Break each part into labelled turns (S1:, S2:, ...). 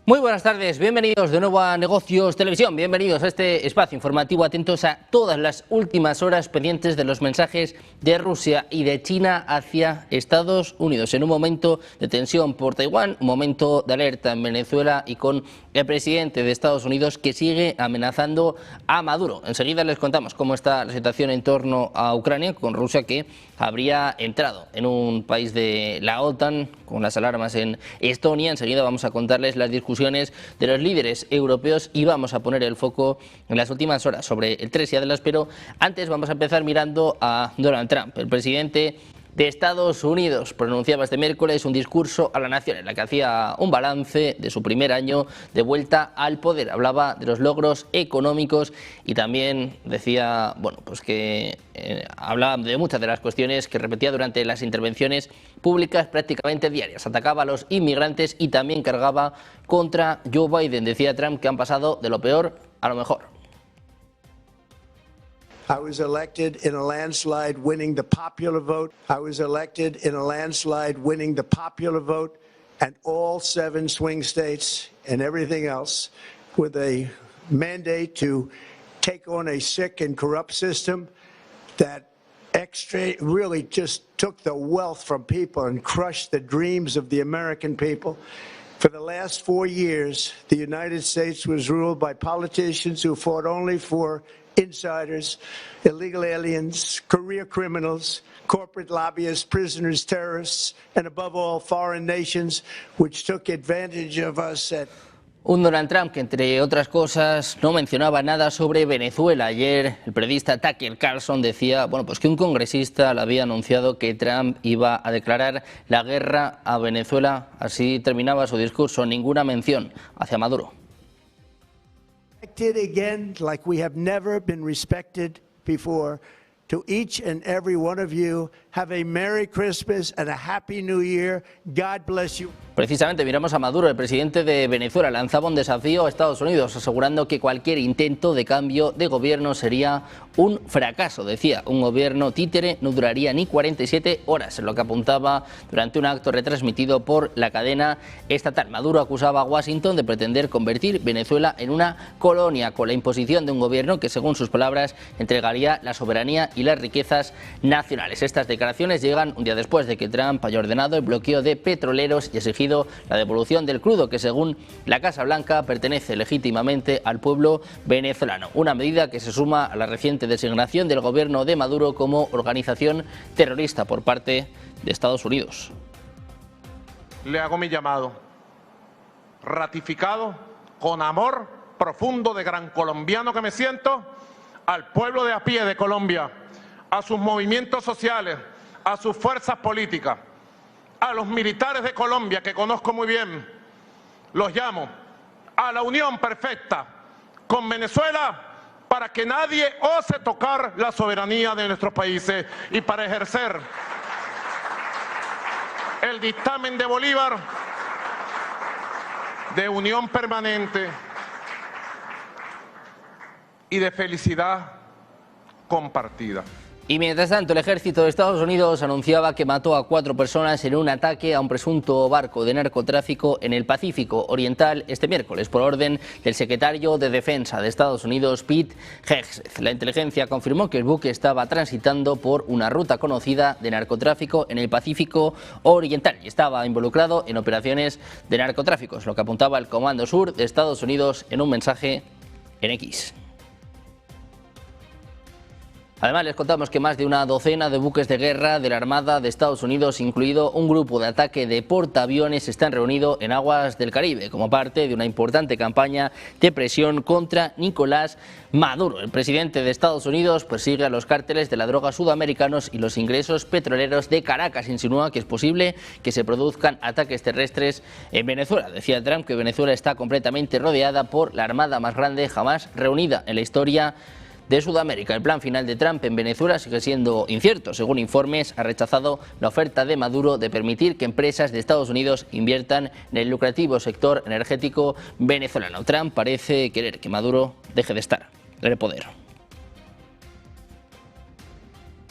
S1: Muy buenas tardes, bienvenidos de nuevo a Negocios Televisión, bienvenidos a este espacio informativo, atentos a todas las últimas horas pendientes de los mensajes de Rusia y de China hacia Estados Unidos. En un momento de tensión por Taiwán, un momento de alerta en Venezuela y con el presidente de Estados Unidos que sigue amenazando a Maduro. Enseguida les contamos cómo está la situación en torno a Ucrania, con Rusia que habría entrado en un país de la OTAN con las alarmas en Estonia. Enseguida vamos a contarles las discusiones de los líderes europeos y vamos a poner el foco en las últimas horas sobre el 3 y Adelas, pero antes vamos a empezar mirando a Donald Trump. El presidente de Estados Unidos pronunciaba este miércoles un discurso a la nación en la que hacía un balance de su primer año de vuelta al poder. Hablaba de los logros económicos y también decía, bueno, pues que hablaba de muchas de las cuestiones que repetía durante las intervenciones públicas prácticamente diarias. Atacaba a los inmigrantes y también cargaba contra Joe Biden. Decía Trump que han pasado de lo peor a lo mejor.
S2: I was elected in a landslide winning the popular vote. I was elected in a landslide winning the popular vote and all 7 swing states and everything else with a mandate to take on a sick and corrupt system that really just took the wealth from people and crushed the dreams of the American people. For the last 4 years, the United States was ruled by politicians who fought only for insiders, illegal aliens, career criminals, corporate lobbyists, prisoners, terrorists, and above all, foreign nations which took advantage of us at
S1: Un Donald Trump que, entre otras cosas, no mencionaba nada sobre Venezuela. Ayer el periodista Tucker Carlson decía, bueno, pues que un congresista le había anunciado que Trump iba a declarar la guerra a Venezuela. Así terminaba su discurso, ninguna mención hacia Maduro.
S2: Again, like we have never been respected before. To each and every one of you, have a Merry Christmas and a Happy New Year. God bless you.
S1: Precisamente miramos a Maduro, el presidente de Venezuela, lanzaba un desafío a Estados Unidos, asegurando que cualquier intento de cambio de gobierno sería un fracaso. Decía, un gobierno títere no duraría ni 47 horas, en lo que apuntaba durante un acto retransmitido por la cadena estatal. Maduro acusaba a Washington de pretender convertir Venezuela en una colonia, con la imposición de un gobierno que, según sus palabras, entregaría la soberanía y las riquezas nacionales. Estas declaraciones llegan un día después de que Trump haya ordenado el bloqueo de petroleros y exigido la devolución del crudo que, según la Casa Blanca, pertenece legítimamente al pueblo venezolano. Una medida que se suma a la reciente designación del gobierno de Maduro como organización terrorista por parte de Estados Unidos.
S3: Le hago mi llamado, ratificado con amor profundo de gran colombiano que me siento, al pueblo de a pie de Colombia, a sus movimientos sociales, a sus fuerzas políticas, a los militares de Colombia que conozco muy bien. Los llamo a la unión perfecta con Venezuela para que nadie ose tocar la soberanía de nuestros países y para ejercer el dictamen de Bolívar de unión permanente y de felicidad compartida.
S1: Y mientras tanto, el ejército de Estados Unidos anunciaba que mató a 4 personas en un ataque a un presunto barco de narcotráfico en el Pacífico Oriental este miércoles, por orden del secretario de Defensa de Estados Unidos, Pete Hegseth. La inteligencia confirmó que el buque estaba transitando por una ruta conocida de narcotráfico en el Pacífico Oriental y estaba involucrado en operaciones de narcotráfico, es lo que apuntaba el Comando Sur de Estados Unidos en un mensaje en X. Además, les contamos que más de una docena de buques de guerra de la Armada de Estados Unidos, incluido un grupo de ataque de portaaviones, están reunidos en aguas del Caribe como parte de una importante campaña de presión contra Nicolás Maduro. El presidente de Estados Unidos persigue a los cárteles de la droga sudamericanos y los ingresos petroleros de Caracas. Insinúa que es posible que se produzcan ataques terrestres en Venezuela. Decía Trump que Venezuela está completamente rodeada por la armada más grande jamás reunida en la historia de Sudamérica. El plan final de Trump en Venezuela sigue siendo incierto. Según informes, ha rechazado la oferta de Maduro de permitir que empresas de Estados Unidos inviertan en el lucrativo sector energético venezolano. Trump parece querer que Maduro deje de estar en el poder.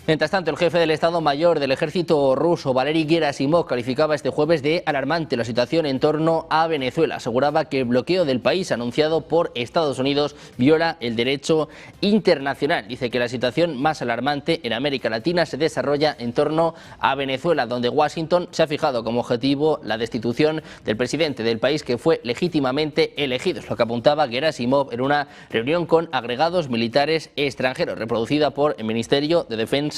S1: Mientras tanto, el jefe del Estado Mayor del Ejército ruso, Valery Gerasimov, calificaba este jueves de alarmante la situación en torno a Venezuela. Aseguraba que el bloqueo del país anunciado por Estados Unidos viola el derecho internacional. Dice que la situación más alarmante en América Latina se desarrolla en torno a Venezuela, donde Washington se ha fijado como objetivo la destitución del presidente del país que fue legítimamente elegido. Es lo que apuntaba Gerasimov en una reunión con agregados militares extranjeros, reproducida por el Ministerio de Defensa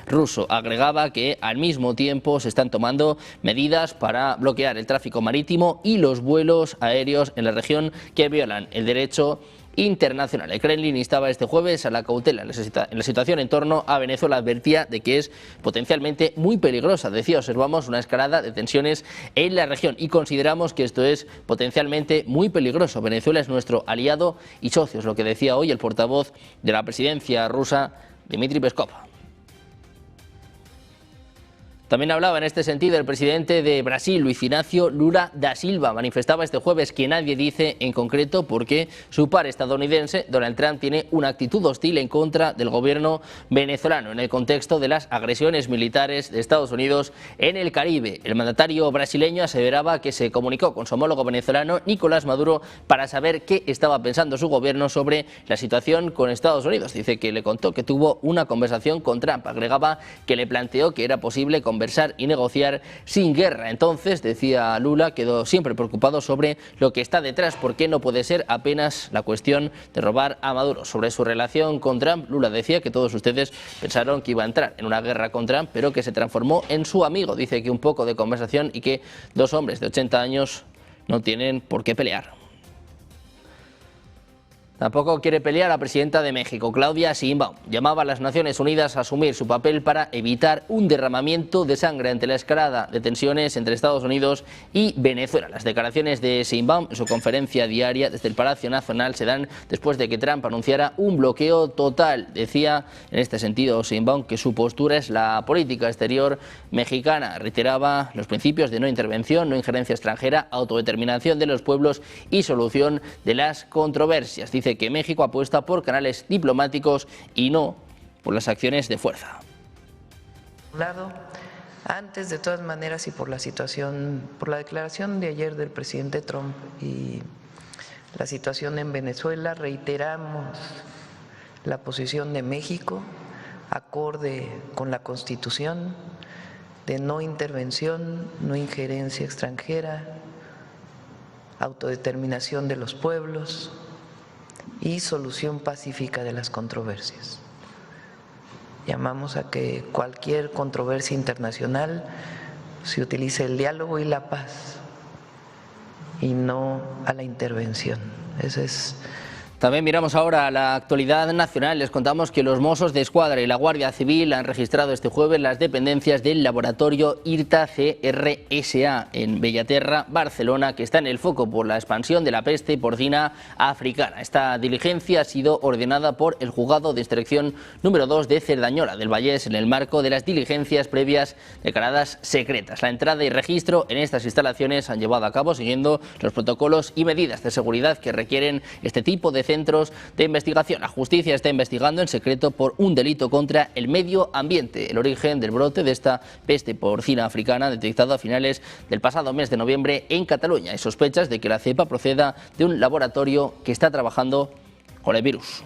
S1: ruso. Agregaba que al mismo tiempo se están tomando medidas para bloquear el tráfico marítimo y los vuelos aéreos en la región que violan el derecho internacional. El Kremlin instaba este jueves a la cautela en la situación en torno a Venezuela. Advertía de que es potencialmente muy peligrosa. Decía, observamos una escalada de tensiones en la región y consideramos que esto es potencialmente muy peligroso. Venezuela es nuestro aliado y socio, es lo que decía hoy el portavoz de la presidencia rusa, Dmitry Peskov. También hablaba en este sentido el presidente de Brasil, Luis Inácio Lula da Silva. Manifestaba este jueves que nadie dice en concreto por qué su par estadounidense, Donald Trump, tiene una actitud hostil en contra del gobierno venezolano en el contexto de las agresiones militares de Estados Unidos en el Caribe. El mandatario brasileño aseveraba que se comunicó con su homólogo venezolano, Nicolás Maduro, para saber qué estaba pensando su gobierno sobre la situación con Estados Unidos. Dice que le contó que tuvo una conversación con Trump. Agregaba que le planteó que era posible conversar y negociar sin guerra. Entonces, decía Lula, quedó siempre preocupado sobre lo que está detrás, porque no puede ser apenas la cuestión de robar a Maduro. Sobre su relación con Trump, Lula decía que todos ustedes pensaron que iba a entrar en una guerra con Trump, pero que se transformó en su amigo. Dice que un poco de conversación y que dos hombres de 80 años no tienen por qué pelear. Tampoco quiere pelear la presidenta de México, Claudia Sheinbaum. Llamaba a las Naciones Unidas a asumir su papel para evitar un derramamiento de sangre ante la escalada de tensiones entre Estados Unidos y Venezuela. Las declaraciones de Sheinbaum en su conferencia diaria desde el Palacio Nacional se dan después de que Trump anunciara un bloqueo total. Decía en este sentido Sheinbaum que su postura es la política exterior mexicana. Reiteraba los principios de no intervención, no injerencia extranjera, autodeterminación de los pueblos y solución de las controversias. Dice que México apuesta por canales diplomáticos y no por las acciones de fuerza.
S4: Por un lado, antes de todas maneras y por la situación, por la declaración de ayer del presidente Trump y la situación en Venezuela, reiteramos la posición de México acorde con la Constitución de no intervención, no injerencia extranjera, autodeterminación de los pueblos y solución pacífica de las controversias. Llamamos a que cualquier controversia internacional se utilice el diálogo y la paz y no a la intervención. Ese es.
S1: También miramos ahora a la actualidad nacional. Les contamos que los Mossos de Escuadra y la Guardia Civil han registrado este jueves las dependencias del laboratorio IRTA CRSA en Bellaterra, Barcelona, que está en el foco por la expansión de la peste porcina africana. Esta diligencia ha sido ordenada por el Juzgado de Instrucción número 2 de Cerdañola del Vallés en el marco de las diligencias previas declaradas secretas. La entrada y registro en estas instalaciones han llevado a cabo siguiendo los protocolos y medidas de seguridad que requieren este tipo de centros de investigación. La justicia está investigando en secreto por un delito contra el medio ambiente, el origen del brote de esta peste porcina africana detectado a finales del pasado mes de noviembre en Cataluña. Hay sospechas de que la cepa proceda de un laboratorio que está trabajando con el virus.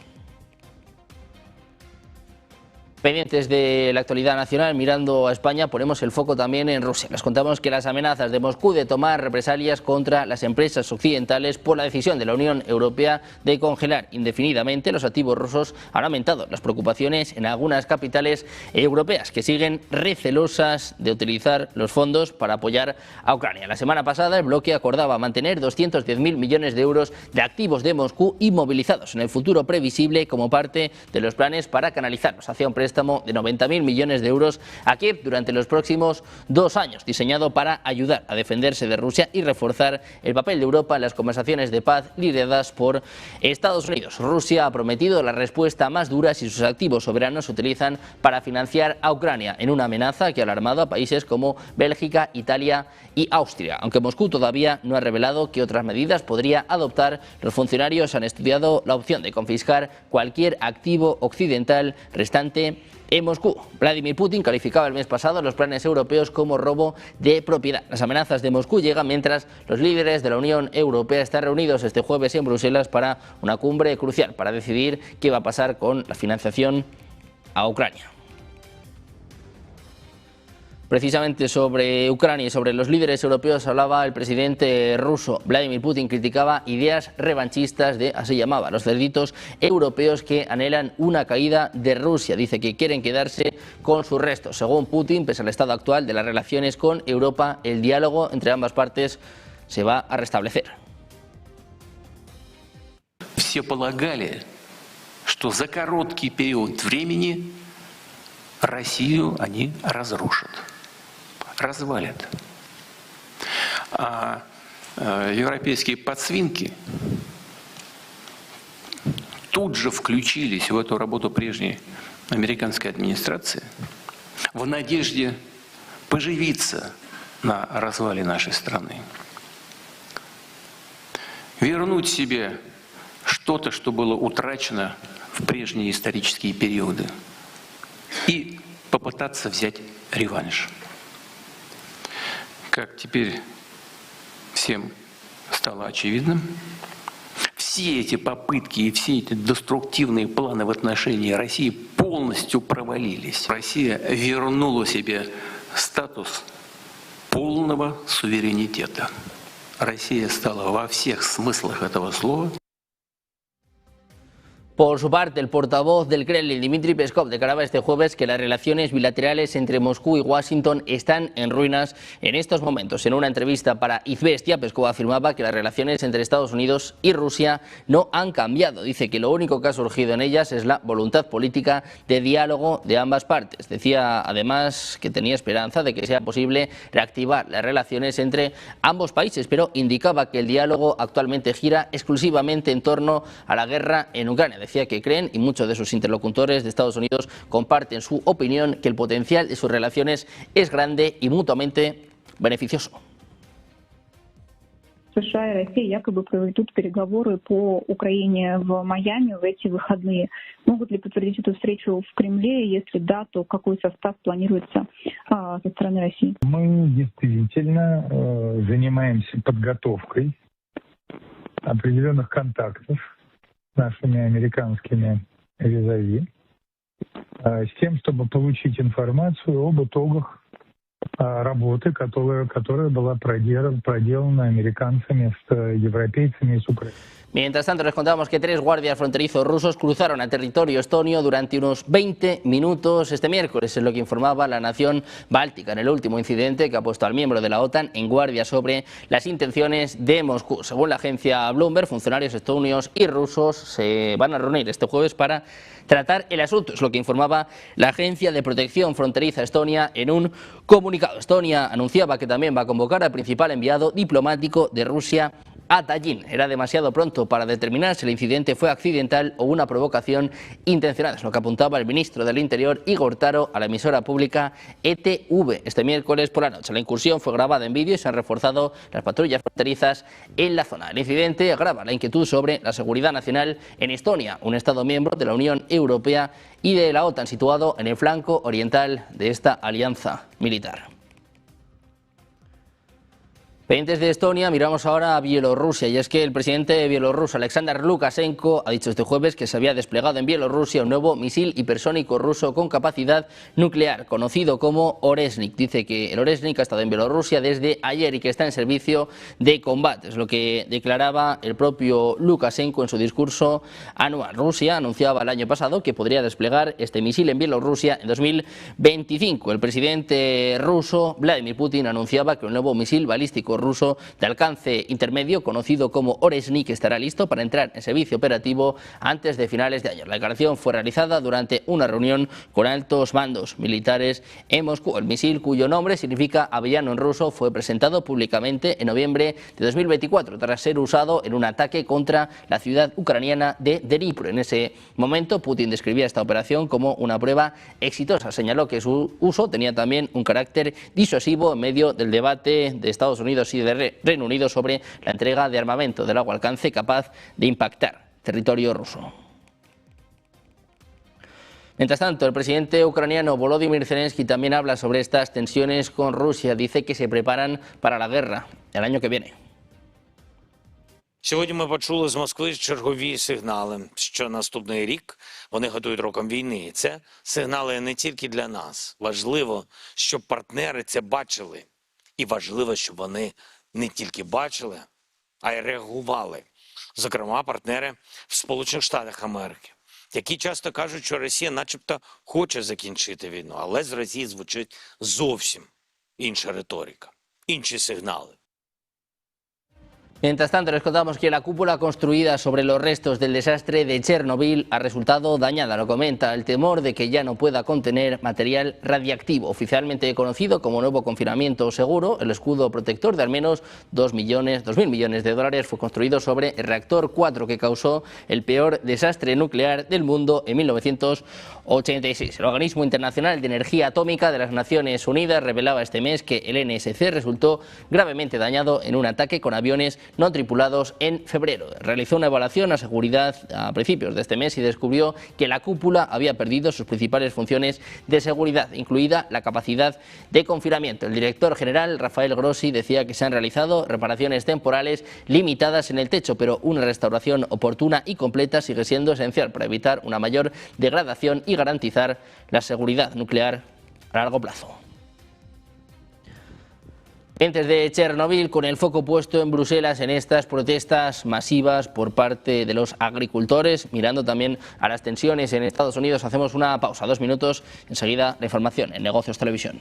S1: Pendientes de la actualidad nacional, mirando a España, ponemos el foco también en Rusia. Les contamos que las amenazas de Moscú de tomar represalias contra las empresas occidentales por la decisión de la Unión Europea de congelar indefinidamente los activos rusos han aumentado las preocupaciones en algunas capitales europeas que siguen recelosas de utilizar los fondos para apoyar a Ucrania. La semana pasada el bloque acordaba mantener 210.000 millones de euros de activos de Moscú inmovilizados en el futuro previsible como parte de los planes para canalizarlos hacia un préstamo de 90.000 millones de euros a Kiev durante los próximos 2 años, diseñado para ayudar a defenderse de Rusia y reforzar el papel de Europa en las conversaciones de paz lideradas por Estados Unidos. Rusia ha prometido la respuesta más dura si sus activos soberanos se utilizan para financiar a Ucrania, en una amenaza que ha alarmado a países como Bélgica, Italia y Austria. Aunque Moscú todavía no ha revelado qué otras medidas podría adoptar, los funcionarios han estudiado la opción de confiscar cualquier activo occidental restante en Moscú. Vladimir Putin calificaba el mes pasado los planes europeos como robo de propiedad. Las amenazas de Moscú llegan mientras los líderes de la Unión Europea están reunidos este jueves en Bruselas para una cumbre crucial para decidir qué va a pasar con la financiación a Ucrania. Precisamente sobre Ucrania y sobre los líderes europeos hablaba el presidente ruso. Vladimir Putin criticaba ideas revanchistas de, así llamaba, los cerditos europeos que anhelan una caída de Rusia. Dice que quieren quedarse con sus restos. Según Putin, pese al estado actual de las relaciones con Europa, el diálogo entre ambas partes se va a restablecer.
S5: Все полагали, что за короткий период времени Россию они разрушат, развалят. А европейские подсвинки тут же включились в эту работу прежней американской администрации в надежде поживиться на развале нашей страны, вернуть себе что-то, что было утрачено в прежние исторические периоды, и попытаться взять реванш. Как теперь всем стало очевидным, все эти попытки и все эти деструктивные планы в отношении России полностью провалились. Россия вернула себе статус полного суверенитета. Россия стала во всех смыслах этого слова.
S1: Por su parte, el portavoz del Kremlin, Dmitry Peskov, declaraba este jueves que las relaciones bilaterales entre Moscú y Washington están en ruinas en estos momentos. En una entrevista para Izvestia, Peskov afirmaba que las relaciones entre Estados Unidos y Rusia no han cambiado. Dice que lo único que ha surgido en ellas es la voluntad política de diálogo de ambas partes. Decía además que tenía esperanza de que sea posible reactivar las relaciones entre ambos países, pero indicaba que el diálogo actualmente gira exclusivamente en torno a la guerra en Ucrania. Decía que creen, y muchos de sus interlocutores de Estados Unidos comparten su opinión, que el potencial de sus relaciones es grande y mutuamente beneficioso.
S6: США и Россия якобы проведут переговоры по Украине в Майами в эти выходные. Могут ли подтвердить эту встречу в Кремле? Если да, то какой состав планируется со стороны России?
S7: Мы действительно занимаемся подготовкой определенных контактов с нашими американскими визави, с тем, чтобы получить информацию об итогах работы, которая была проделана американцами с европейцами и с Украиной.
S1: Mientras tanto, les contamos que 3 guardias fronterizos rusos cruzaron a territorio estonio durante unos 20 minutos este miércoles, es lo que informaba la nación báltica en el último incidente que ha puesto al miembro de la OTAN en guardia sobre las intenciones de Moscú. Según la agencia Bloomberg, funcionarios estonios y rusos se van a reunir este jueves para tratar el asunto, es lo que informaba la Agencia de Protección Fronteriza Estonia en un comunicado. Estonia anunciaba que también va a convocar al principal enviado diplomático de Rusia a Tallinn. Era demasiado pronto para determinar si el incidente fue accidental o una provocación intencionada, es lo que apuntaba el ministro del Interior, Igor Taro, a la emisora pública ETV este miércoles por la noche. La incursión fue grabada en vídeo y se han reforzado las patrullas fronterizas en la zona. El incidente agrava la inquietud sobre la seguridad nacional en Estonia, un Estado miembro de la Unión Europea y de la OTAN, situado en el flanco oriental de esta alianza militar. Pendientes de Estonia, miramos ahora a Bielorrusia, y es que el presidente bielorruso Alexander Lukashenko ha dicho este jueves que se había desplegado en Bielorrusia un nuevo misil hipersónico ruso con capacidad nuclear, conocido como Oresnik. Dice que el Oresnik ha estado en Bielorrusia desde ayer y que está en servicio de combate, es lo que declaraba el propio Lukashenko en su discurso anual. Rusia anunciaba el año pasado que podría desplegar este misil en Bielorrusia en 2025. El presidente ruso Vladimir Putin anunciaba que un nuevo misil balístico ruso de alcance intermedio, conocido como Oresnik, estará listo para entrar en servicio operativo antes de finales de año. La declaración fue realizada durante una reunión con altos mandos militares en Moscú. El misil, cuyo nombre significa avellano en ruso, fue presentado públicamente en noviembre de 2024 tras ser usado en un ataque contra la ciudad ucraniana de Dnipro. En ese momento, Putin describía esta operación como una prueba exitosa. Señaló que su uso tenía también un carácter disuasivo en medio del debate de Estados Unidos y de Reino Unido sobre la entrega de armamento de largo alcance capaz de impactar territorio ruso. Mientras tanto, el presidente ucraniano Volodymyr Zelensky también habla sobre estas tensiones con Rusia. Dice que se preparan para la guerra el año que viene.
S8: Сьогодні ми почули з Москви чергові сигнали, що наступний рік вони готують роком війни. І це сигнали не тільки для нас. Важливо, щоб партнери це бачили. І важливо, щоб вони не тільки бачили, а й реагували. Зокрема, партнери в Сполучених Штатах Америки, які часто кажуть, що Росія начебто хоче закінчити війну, але з Росії звучить зовсім інша риторика, інші сигнали.
S1: Mientras tanto, les contamos que la cúpula construida sobre los restos del desastre de Chernobyl ha resultado dañada. Lo comenta el temor de que ya no pueda contener material radiactivo. Oficialmente conocido como nuevo confinamiento seguro, el escudo protector de al menos 2.000 millones de dólares fue construido sobre el reactor 4 que causó el peor desastre nuclear del mundo en 1986. El Organismo Internacional de Energía Atómica de las Naciones Unidas revelaba este mes que el NSC resultó gravemente dañado en un ataque con aviones no tripulados en febrero. Realizó una evaluación a seguridad a principios de este mes y descubrió que la cúpula había perdido sus principales funciones de seguridad, incluida la capacidad de confinamiento. El director general, Rafael Grossi, decía que se han realizado reparaciones temporales limitadas en el techo, pero una restauración oportuna y completa sigue siendo esencial para evitar una mayor degradación y garantizar la seguridad nuclear a largo plazo. Pendientes de Chernobyl, con el foco puesto en Bruselas en estas protestas masivas por parte de los agricultores, mirando también a las tensiones en Estados Unidos. Hacemos una pausa, 2 minutos, enseguida la información en Negocios Televisión.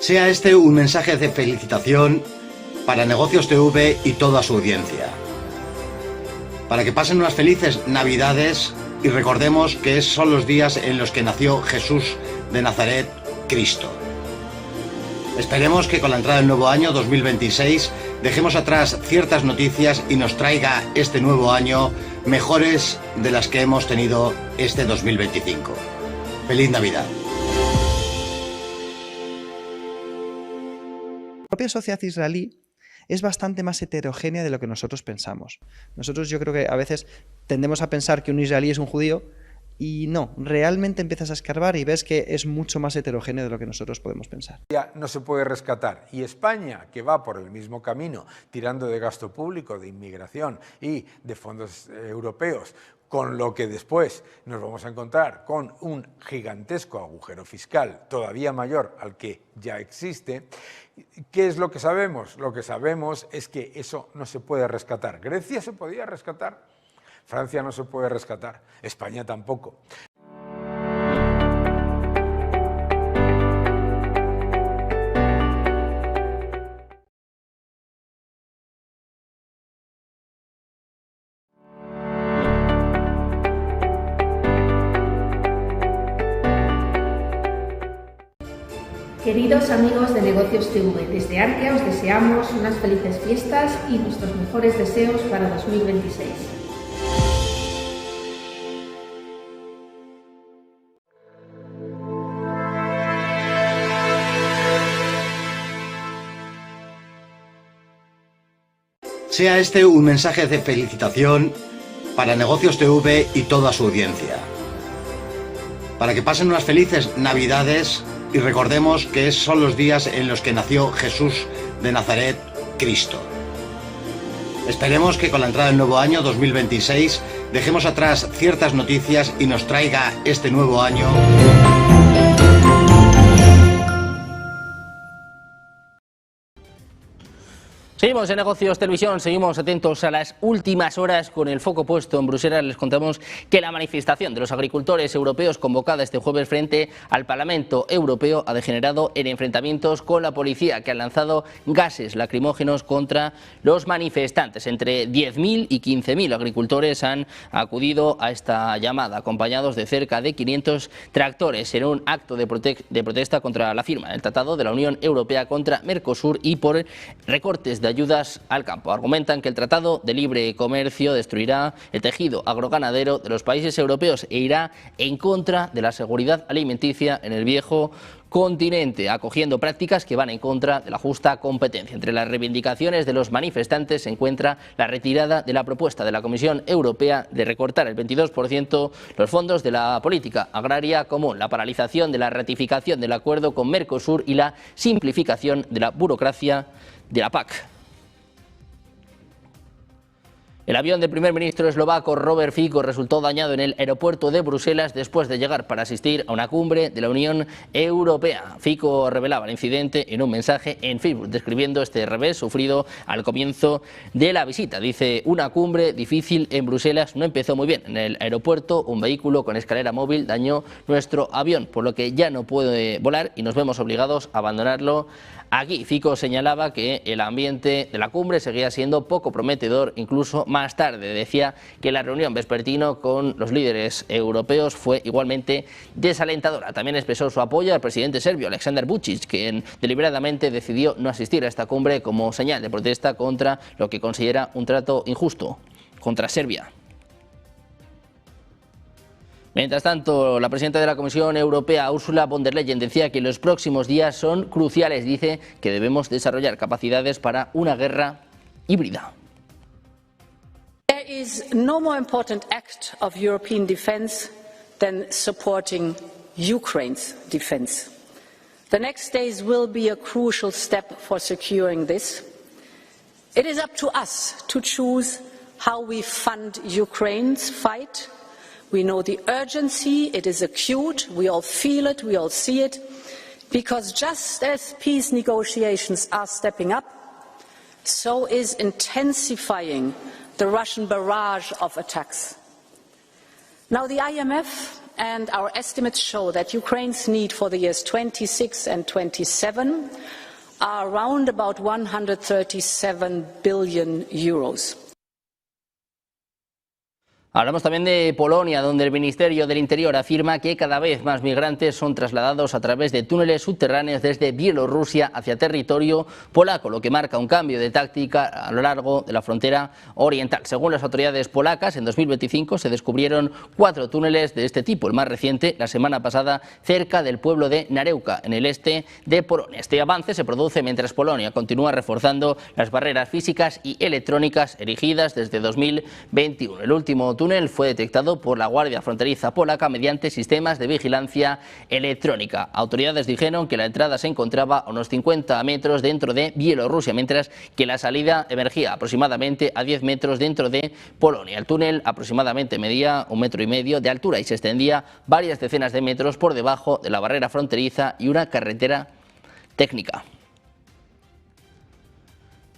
S9: Sea este un mensaje de felicitación para Negocios TV y toda su audiencia. Para que pasen unas felices Navidades y recordemos que son los días en los que nació Jesús de Nazaret, Cristo. Esperemos que con la entrada del nuevo año 2026 dejemos atrás ciertas noticias y nos traiga este nuevo año mejores de las que hemos tenido este 2025. ¡Feliz Navidad!
S10: La propia sociedad israelí es bastante más heterogénea de lo que nosotros pensamos. Nosotros yo creo que a veces tendemos a pensar que un israelí es un judío y no, realmente empiezas a escarbar y ves que es mucho más heterogéneo de lo que nosotros podemos pensar.
S11: Ya no se puede rescatar. Y España, que va por el mismo camino, tirando de gasto público, de inmigración y de fondos europeos, con lo que después nos vamos a encontrar con un gigantesco agujero fiscal todavía mayor al que ya existe. ¿Qué es lo que sabemos? Lo que sabemos es que eso no se puede rescatar. Grecia se podía rescatar, Francia no se puede rescatar, España tampoco.
S12: Queridos amigos de Negocios TV, desde Arquea os deseamos unas felices fiestas y nuestros mejores deseos para 2026.
S9: Sea este un mensaje de felicitación para Negocios TV y toda su audiencia. Para que pasen unas felices Navidades y recordemos que son los días en los que nació Jesús de Nazaret, Cristo. Esperemos que con la entrada del nuevo año 2026 dejemos atrás ciertas noticias y nos traiga este nuevo año
S1: Seguimos en Negocios Televisión, seguimos atentos a las últimas horas con el foco puesto en Bruselas. Les contamos que la manifestación de los agricultores europeos convocada este jueves frente al Parlamento Europeo ha degenerado en enfrentamientos con la policía, que ha lanzado gases lacrimógenos contra los manifestantes. Entre 10.000 y 15.000 agricultores han acudido a esta llamada, acompañados de cerca de 500 tractores, en un acto de protesta contra la firma del Tratado de la Unión Europea contra Mercosur y por recortes de ayudas al campo. Argumentan que el Tratado de Libre Comercio destruirá el tejido agroganadero de los países europeos e irá en contra de la seguridad alimenticia en el viejo continente, acogiendo prácticas que van en contra de la justa competencia. Entre las reivindicaciones de los manifestantes se encuentra la retirada de la propuesta de la Comisión Europea de recortar el 22% los fondos de la política agraria común, la paralización de la ratificación del acuerdo con Mercosur y la simplificación de la burocracia de la PAC. El avión del primer ministro eslovaco Robert Fico resultó dañado en el aeropuerto de Bruselas después de llegar para asistir a una cumbre de la Unión Europea. Fico revelaba el incidente en un mensaje en Facebook, describiendo este revés sufrido al comienzo de la visita. Dice: una cumbre difícil en Bruselas no empezó muy bien. En el aeropuerto, un vehículo con escalera móvil dañó nuestro avión, por lo que ya no puede volar y nos vemos obligados a abandonarlo aquí. Fico señalaba que el ambiente de la cumbre seguía siendo poco prometedor. Incluso más tarde decía que la reunión vespertino con los líderes europeos fue igualmente desalentadora. También expresó su apoyo al presidente serbio Aleksandar Vučić, quien deliberadamente decidió no asistir a esta cumbre como señal de protesta contra lo que considera un trato injusto contra Serbia. Mientras tanto, la presidenta de la Comisión Europea, Ursula von der Leyen, decía que los próximos días son cruciales. Dice que debemos desarrollar capacidades para una guerra híbrida.
S13: There is no more important act of European defence than supporting Ukraine's defence. The next days will be a crucial step for securing this. It is up to us to choose how we fund Ukraine's fight. We know the urgency, it is acute, we all feel it, we all see it, because just as peace negotiations are stepping up, so is intensifying the Russian barrage of attacks. Now the IMF and our estimates show that Ukraine's need for the years 26 and 27 are around about 137 billion euros.
S1: Hablamos también de Polonia, donde el Ministerio del Interior afirma que cada vez más migrantes son trasladados a través de túneles subterráneos desde Bielorrusia hacia territorio polaco, lo que marca un cambio de táctica a lo largo de la frontera oriental. Según las autoridades polacas, en 2025 se descubrieron 4 túneles de este tipo, el más reciente la semana pasada cerca del pueblo de Nareuka, en el este de Polonia. Este avance se produce mientras Polonia continúa reforzando las barreras físicas y electrónicas erigidas desde 2021. El último túnel fue detectado por la Guardia Fronteriza polaca mediante sistemas de vigilancia electrónica. Autoridades dijeron que la entrada se encontraba a unos 50 metros dentro de Bielorrusia, mientras que la salida emergía aproximadamente a 10 metros dentro de Polonia. El túnel aproximadamente medía 1,5 metros de altura y se extendía varias decenas de metros por debajo de la barrera fronteriza y una carretera técnica.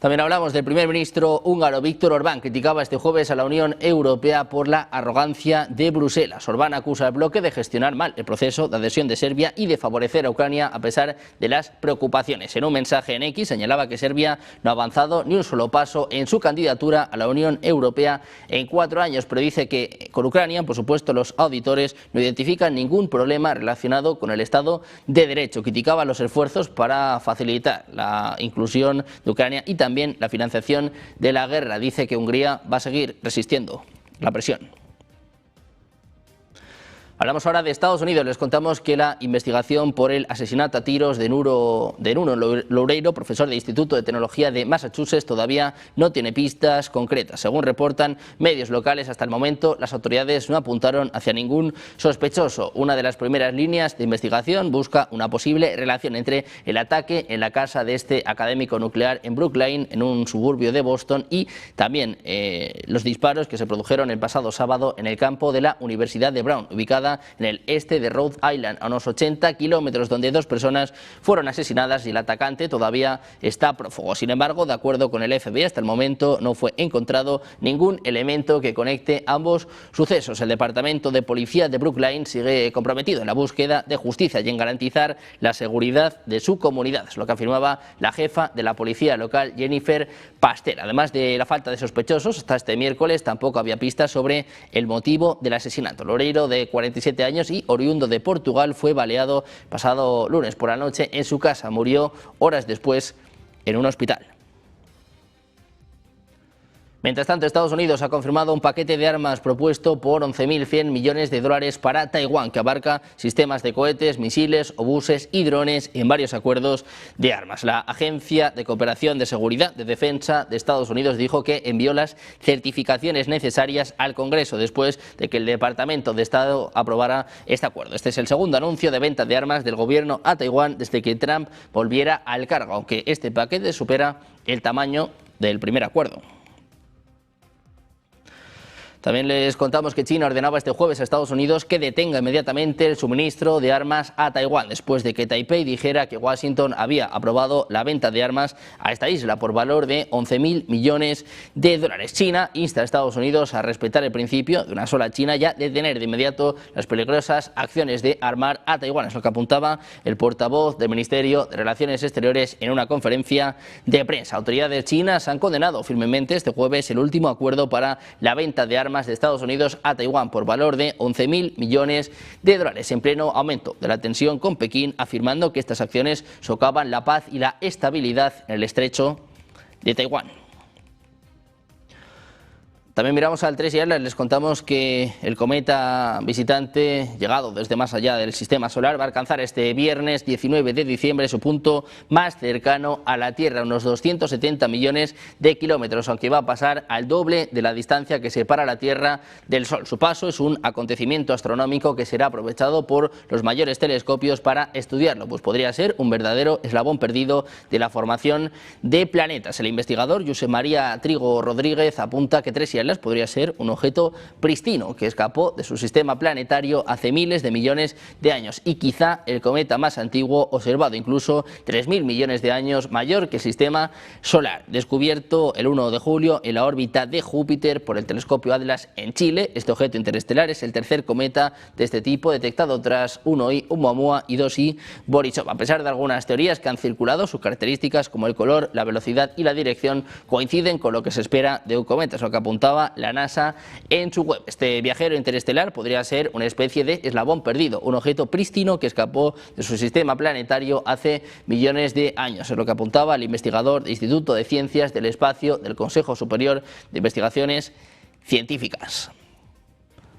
S1: También hablamos del primer ministro húngaro Viktor Orbán. Criticaba este jueves a la Unión Europea por la arrogancia de Bruselas. Orbán acusa al bloque de gestionar mal el proceso de adhesión de Serbia y de favorecer a Ucrania a pesar de las preocupaciones. En un mensaje en X señalaba que Serbia no ha avanzado ni un solo paso en su candidatura a la Unión Europea en 4 años, pero dice que con Ucrania, por supuesto, los auditores no identifican ningún problema relacionado con el Estado de Derecho. Criticaba los esfuerzos para facilitar la inclusión de Ucrania y también la financiación de la guerra. Dice que Hungría va a seguir resistiendo la presión. Hablamos ahora de Estados Unidos. Les contamos que la investigación por el asesinato a tiros de Nuno Loureiro, profesor de Instituto de Tecnología de Massachusetts, todavía no tiene pistas concretas. Según reportan medios locales, hasta el momento las autoridades no apuntaron hacia ningún sospechoso. Una de las primeras líneas de investigación busca una posible relación entre el ataque en la casa de este académico nuclear en Brookline, en un suburbio de Boston, y también los disparos que se produjeron el pasado sábado en el campo de la Universidad de Brown, ubicada ubicada en el este de Rhode Island, a unos 80 kilómetros, donde 2 personas fueron asesinadas y el atacante todavía está prófugo. Sin embargo, de acuerdo con el FBI, hasta el momento no fue encontrado ningún elemento que conecte ambos sucesos. El Departamento de Policía de Brookline sigue comprometido en la búsqueda de justicia y en garantizar la seguridad de su comunidad, es lo que afirmaba la jefa de la policía local, Jennifer Pastel. Además de la falta de sospechosos, hasta este miércoles tampoco había pistas sobre el motivo del asesinato. Loureiro, de 47 años y oriundo de Portugal, fue baleado pasado lunes por la noche en su casa. Murió horas después en un hospital. Mientras tanto, Estados Unidos ha confirmado un paquete de armas propuesto por 11.100 millones de dólares para Taiwán, que abarca sistemas de cohetes, misiles, obuses y drones en varios acuerdos de armas. La Agencia de Cooperación de Seguridad de Defensa de Estados Unidos dijo que envió las certificaciones necesarias al Congreso después de que el Departamento de Estado aprobara este acuerdo. Este es el segundo anuncio de venta de armas del gobierno a Taiwán desde que Trump volviera al cargo, aunque este paquete supera el tamaño del primer acuerdo. También les contamos que China ordenaba este jueves a Estados Unidos que detenga inmediatamente el suministro de armas a Taiwán, después de que Taipei dijera que Washington había aprobado la venta de armas a esta isla por valor de 11.000 millones de dólares. China insta a Estados Unidos a respetar el principio de una sola China y a detener de inmediato las peligrosas acciones de armar a Taiwán, es lo que apuntaba el portavoz del Ministerio de Relaciones Exteriores en una conferencia de prensa. Autoridades chinas han condenado firmemente este jueves el último acuerdo para la venta de armas de Estados Unidos a Taiwán por valor de 11.000 millones de dólares, en pleno aumento de la tensión con Pekín, afirmando que estas acciones socavan la paz y la estabilidad en el estrecho de Taiwán. También miramos al 3 y Atlas, les contamos que el cometa visitante llegado desde más allá del sistema solar va a alcanzar este viernes 19 de diciembre su punto más cercano a la Tierra, unos 270 millones de kilómetros, aunque va a pasar al doble de la distancia que separa la Tierra del Sol. Su paso es un acontecimiento astronómico que será aprovechado por los mayores telescopios para estudiarlo, pues podría ser un verdadero eslabón perdido de la formación de planetas. El investigador Josep María Trigo Rodríguez apunta que 3 y podría ser un objeto pristino que escapó de su sistema planetario hace miles de millones de años y quizá el cometa más antiguo observado, incluso 3.000 millones de años mayor que el sistema solar. Descubierto el 1 de julio en la órbita de Júpiter por el telescopio Atlas en Chile, este objeto interestelar es el tercer cometa de este tipo detectado tras 1I Oumuamua y 2I Borisov. A pesar de algunas teorías que han circulado, sus características como el color, la velocidad y la dirección coinciden con lo que se espera de un cometa, es lo que apuntaba la NASA en su web. Este viajero interestelar podría ser una especie de eslabón perdido, un objeto prístino que escapó de su sistema planetario hace millones de años, es lo que apuntaba el investigador del Instituto de Ciencias del Espacio del Consejo Superior de Investigaciones Científicas.